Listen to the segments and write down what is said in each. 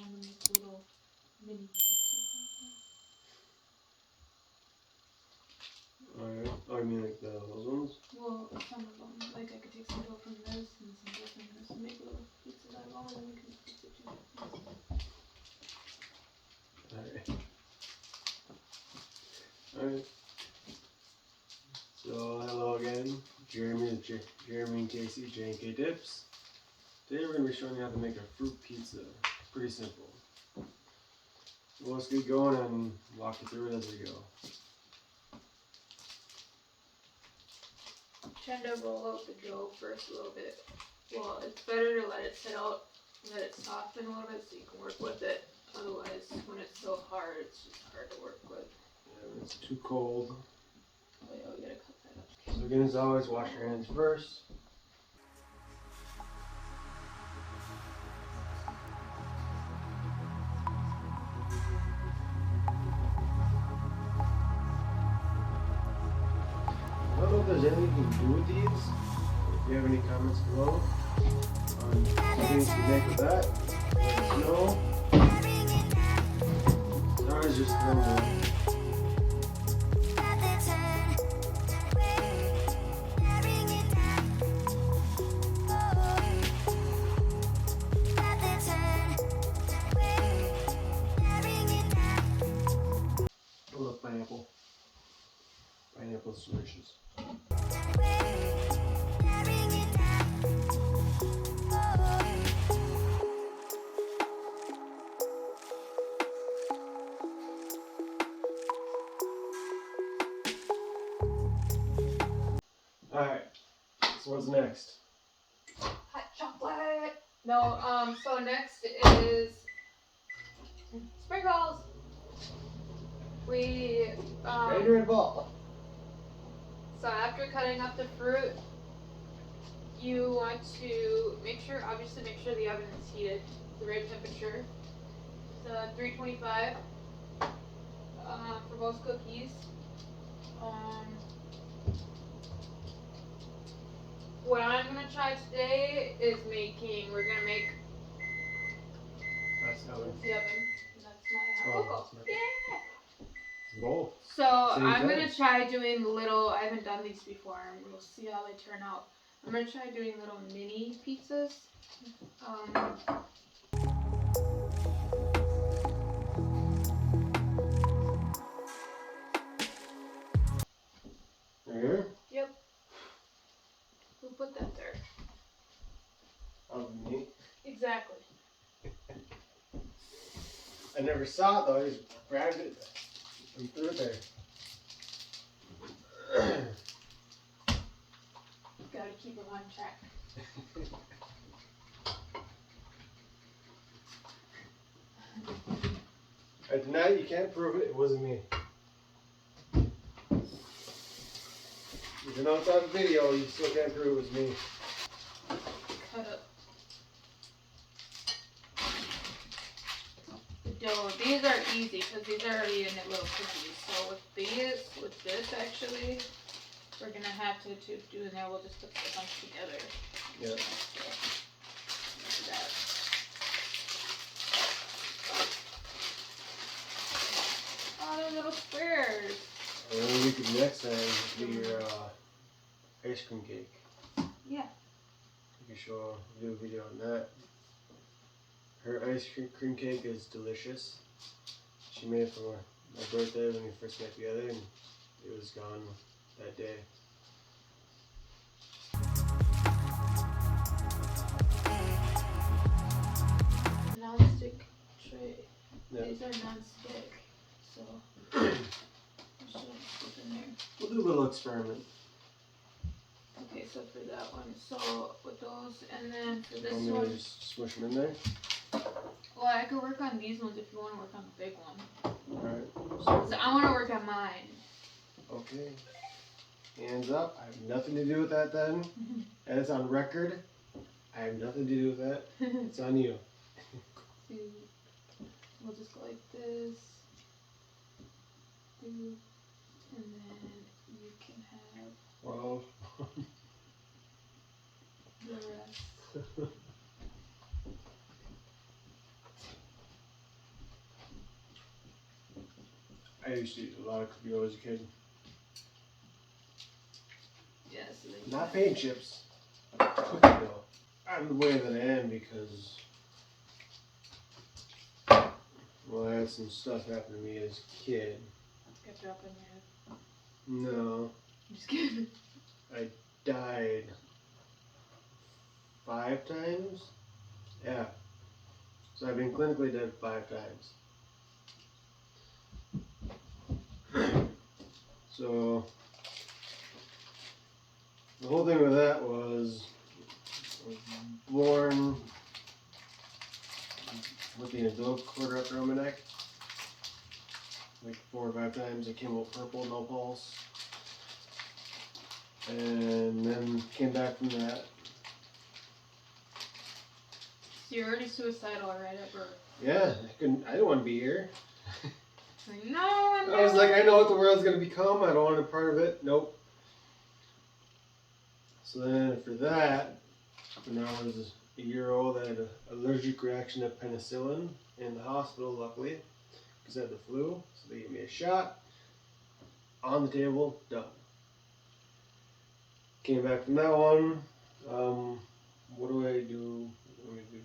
want to make little mini pizzas Alright. Oh, you mean like those ones? well, some of them. Like I could take some dough from this and some dough from this and make little pizzas out of all, and then we can pizza too. Alright. Alright. So, hello again. Jeremy and Casey, J&K Dips. Today we're going to be showing you how to make a fruit pizza. Pretty simple. So let's get going and walk you through it as we go. Trying to roll out the dough first a little bit. Well, it's better to let it sit out, let it soften a little bit so you can work with it. Otherwise, when it's so hard, it's just hard to work with. Yeah, when it's too cold. Oh yeah, we gotta cut that up. So again, as always, wash your hands first. I don't know if there's anything you can do with these. If you have any comments below on something you can make with that, let us know. I was just throwing one. I love pineapple. Pineapple is delicious. Alright, so what's next? Hot chocolate! No, so next is sprinkles! Gatorade ball. So after cutting up the fruit, you want to obviously make sure the oven is heated to the right temperature. So 325 for most cookies. What I'm gonna try today is we're gonna make. That's the oven. The oven. And that's my hot cocoa. Yeah! Both. So I'm gonna try doing little. I haven't done these before, and we'll see how they turn out. I'm gonna try doing little mini pizzas. Here? Yep. Who put that there? Oh, me. Exactly. I never saw it though. I just grabbed it and threw it there. Gotta keep it on track. I deny it, you can't prove it. It wasn't me. Even though it's on video, you still can't prove it was me. Cut up the dough. These are easy because these are already in little cookies. So with this actually, we're gonna have to do in there. We'll just put the bunch together. Yeah. So, that. Oh, they're little squares. And then we could next time do your ice cream cake. Yeah. You can do a video on that. Her ice cream cake is delicious. She made it for my birthday when we first got together, and it was gone that day. Non-stick tray. Yeah. These are non-stick, so I should put in there. We'll do a little experiment. Okay, so for that one, so with those, and then for this I'm one, gonna just smush them in there. well, I could work on these ones if you want to work on the big one. Alright. So I want to work on mine. Okay. Hands up. I have nothing to do with that then. And it's on record. I have nothing to do with that. It's on you. We'll just go like this. And then you can have Well. the rest. I used to eat a lot of cookie dough as a kid. Yeah, so then you Not paint chips. Cookie dough. I'm the way that I am because, well, I had some stuff happen to me as a kid. got dropped on your head. No, I'm just kidding. I died 5 times. Yeah. So I've been clinically dead 5 times. So the whole thing with that was I was born with the umbilical cord wrapped around my neck. Like 4 or 5 times. I came out purple, no pulse. And then came back from that. So you're already suicidal right at birth. Yeah, I didn't want to be here. Like, no, I'm I was like, I know what the world's gonna become. I don't want to be part of it. Nope. So then after that, when I was a year old, I had an allergic reaction to penicillin in the hospital, luckily, because I had the flu. So they gave me a shot. On the table, done. Came back from that one. What do I do? What do I do?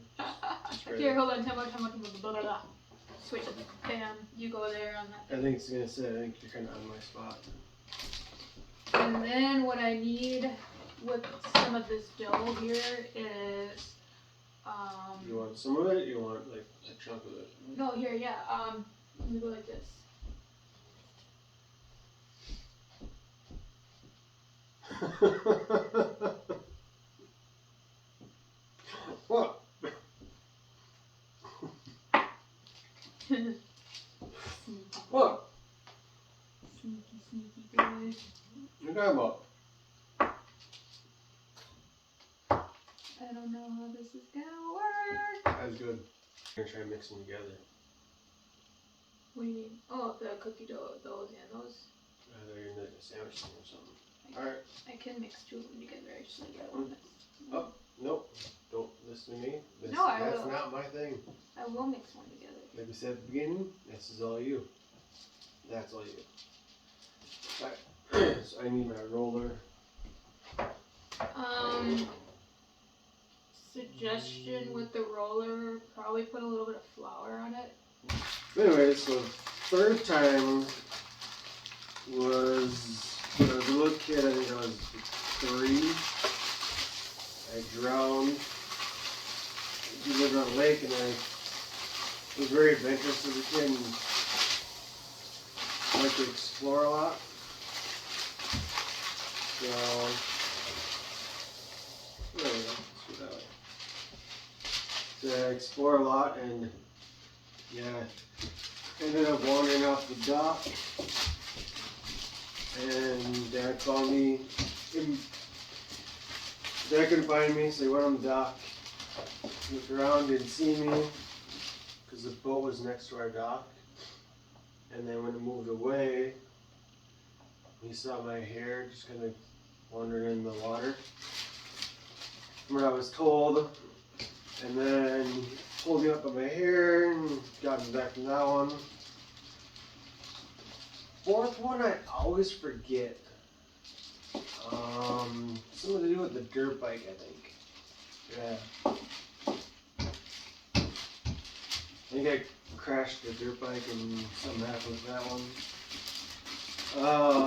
Just Here, hold on. Time out. Blah, blah, blah. Switch it. Bam. You go there on that. I think it's gonna say. I think you're kind of on my spot. And then what I need with some of this dough here is, You want some of it? You want like a chunk of it? no, here, yeah. Let me go like this. What? Sneaky. What? Sneaky boy. What are you talking about? I don't know how this is gonna work. That's good. I'm gonna try and mix them together. What do you mean? Oh, the cookie dough, those and those. They're in a sandwich thing or something. Alright. I can mix two of them together. Actually, I will mix. Oh, nope. Don't listen to me. No, I That's will. not my thing. I will mix one together. Like we said at the beginning, this is all you. That's all you. Alright. So I need my roller. Suggestion with the roller, probably put a little bit of flour on it. Anyway, so third time was when I was a little kid. I think I was 3. I drowned. We lived on a lake, and I was very adventurous as a kid and liked to explore a lot. So, there we go. Let's do that way. So I explored a lot, and yeah, ended up wandering off the dock, and Dad found me. Dad couldn't find me, so he went on the dock, looked around, didn't see me, because the boat was next to our dock. And then when it moved away, he saw my hair just kind of wandering in the water, from what I was told. And then he pulled me up on my hair and got me back from that one. Fourth one I always forget. Something to do with the dirt bike, I think. Yeah. I think I crashed the dirt bike and something happened with that one.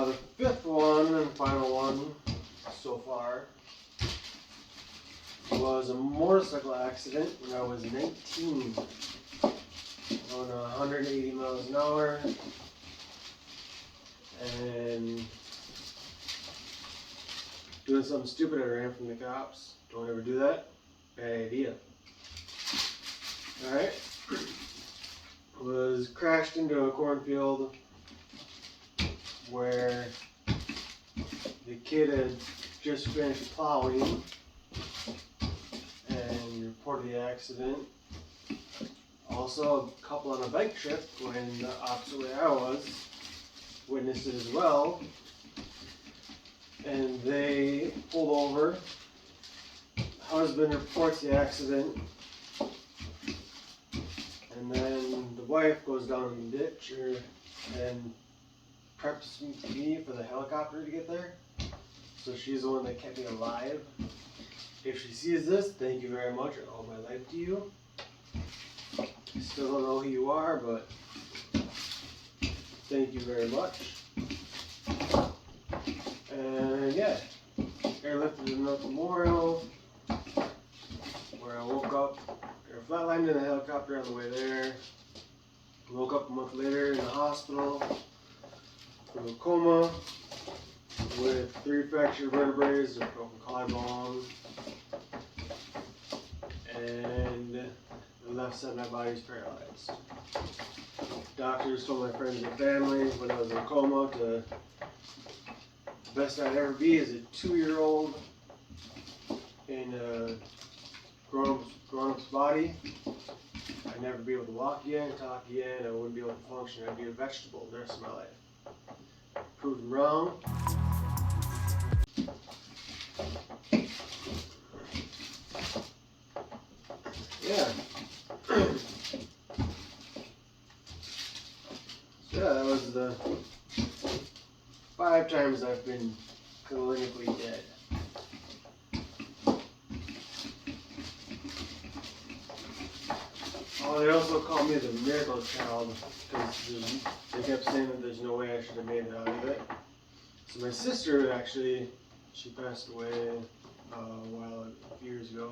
The fifth one and final one so far was a motorcycle accident when I was 19 on 180 miles an hour, and doing something stupid. I ran from the cops. Don't ever do that. Bad idea. Alright. Was crashed into a cornfield where the kid had just finished plowing and reported the accident. Also, a couple on a bike trip when the opposite way I was witnessed it as well. And they pulled over. Husband reports the accident. And then the wife goes down in the ditch and prepped me for the helicopter to get there. So she's the one that kept me alive. If she sees this, thank you very much. I owe my life to you. I still don't know who you are, but thank you very much. And yeah, airlifted to North Memorial, where I woke up, flatlined in a helicopter on the way there. Woke up a month later in the hospital from a coma with 3 fractured vertebrae, a broken collarbone, and the left side of my body is paralyzed. Doctors told my friends and family when I was in a coma to the best I'd ever be as a 2-year-old in a grown-up's body. I'd never be able to walk again, talk again, I wouldn't be able to function. I'd be a vegetable the rest of my life. Proved them wrong. Yeah. So yeah, that was the 5 times I've been clinically dead. Oh, they also called me the miracle child because they kept saying that there's no way I should have made it out of it. So my sister actually, she passed away a few years ago.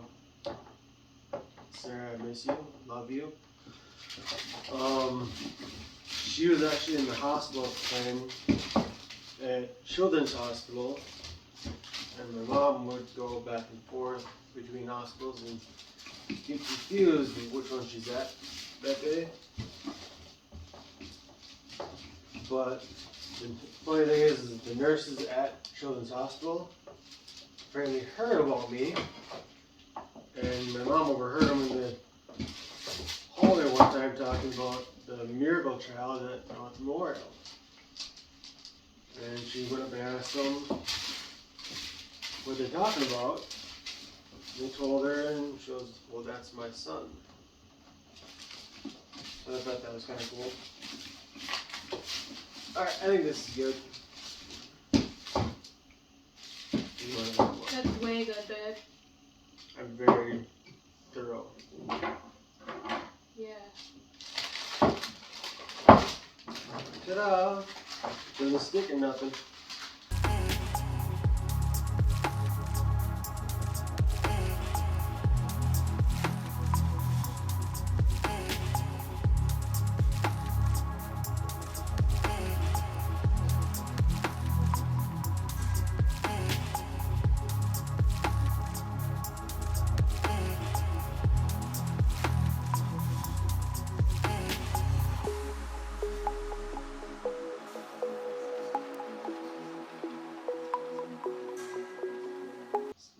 Sarah, I miss you, love you. She was actually in the hospital at the time at Children's Hospital, and my mom would go back and forth between hospitals and get confused with which one she's at that day. But the funny thing is the nurses at Children's Hospital apparently heard about me, and my mom overheard them in the hallway one time talking about the miracle child at North Memorial. And she went up and asked them what they're talking about. They told her, and she was, well, that's my son. So I thought that was kind of cool. Alright, I think this is good. That's way good, babe. I'm very thorough. Yeah. Ta-da! Doesn't stick or nothing.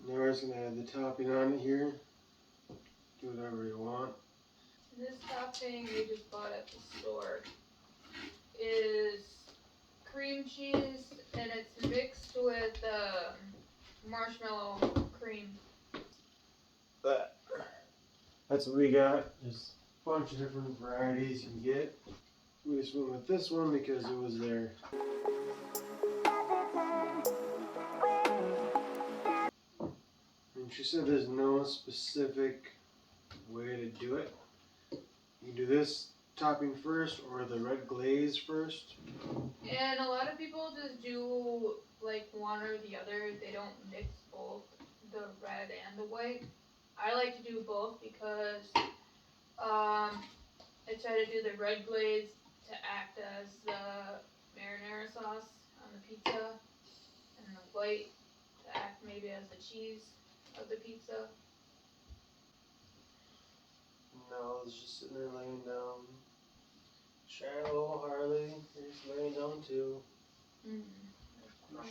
Now we're just gonna add the topping on it here. Do whatever you want. This topping we just bought at the store is cream cheese, and it's mixed with marshmallow cream. That's what we got. There's a bunch of different varieties you can get. We just went with this one because it was there. And she said there's no specific way to do it. You do this topping first or the red glaze first. And a lot of people just do like one or the other. They don't mix both the red and the white. I like to do both because I try to do the red glaze to act as the marinara sauce on the pizza, and the white to act maybe as the cheese of the pizza. No, it's just sitting there laying down. Shallow Harley, you're just laying down too.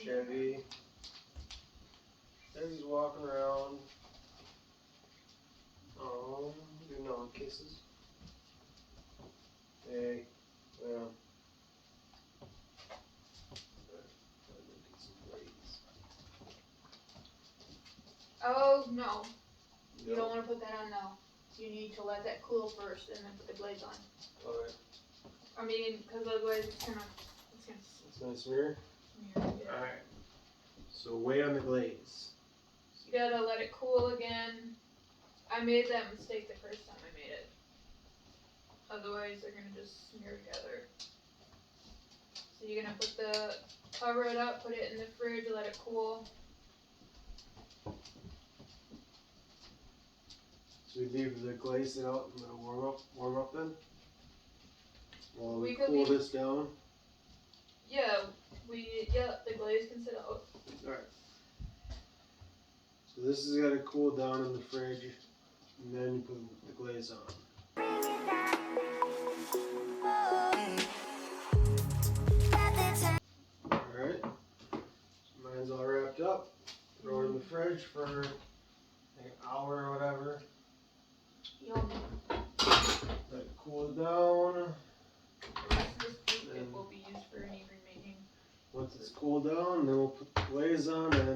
Chevy. Chevy's walking around. Oh, you're knowing kisses. Hey, well. Oh no, you don't want to put that on now. You need to let that cool first and then put the glaze on. Alright. I mean, because otherwise it's gonna. It's Smear? Yeah. Alright. So wait on the glaze. You gotta let it cool again. I made that mistake the first time I made it. Otherwise, they're gonna just smear together. So you're gonna cover it up, put it in the fridge, let it cool. So we leave the glaze out and let it warm up then? While we could cool leave. this down. Yeah, the glaze can sit out. Alright. So this has got to cool down in the fridge, and then you put the glaze on. Alright. Mine's all wrapped up. Throw it in the fridge for like an hour or whatever. Yum. Let it cool down. The rest of this fruit will be used for any remaking. Once it's cooled down, then we'll put the glaze on and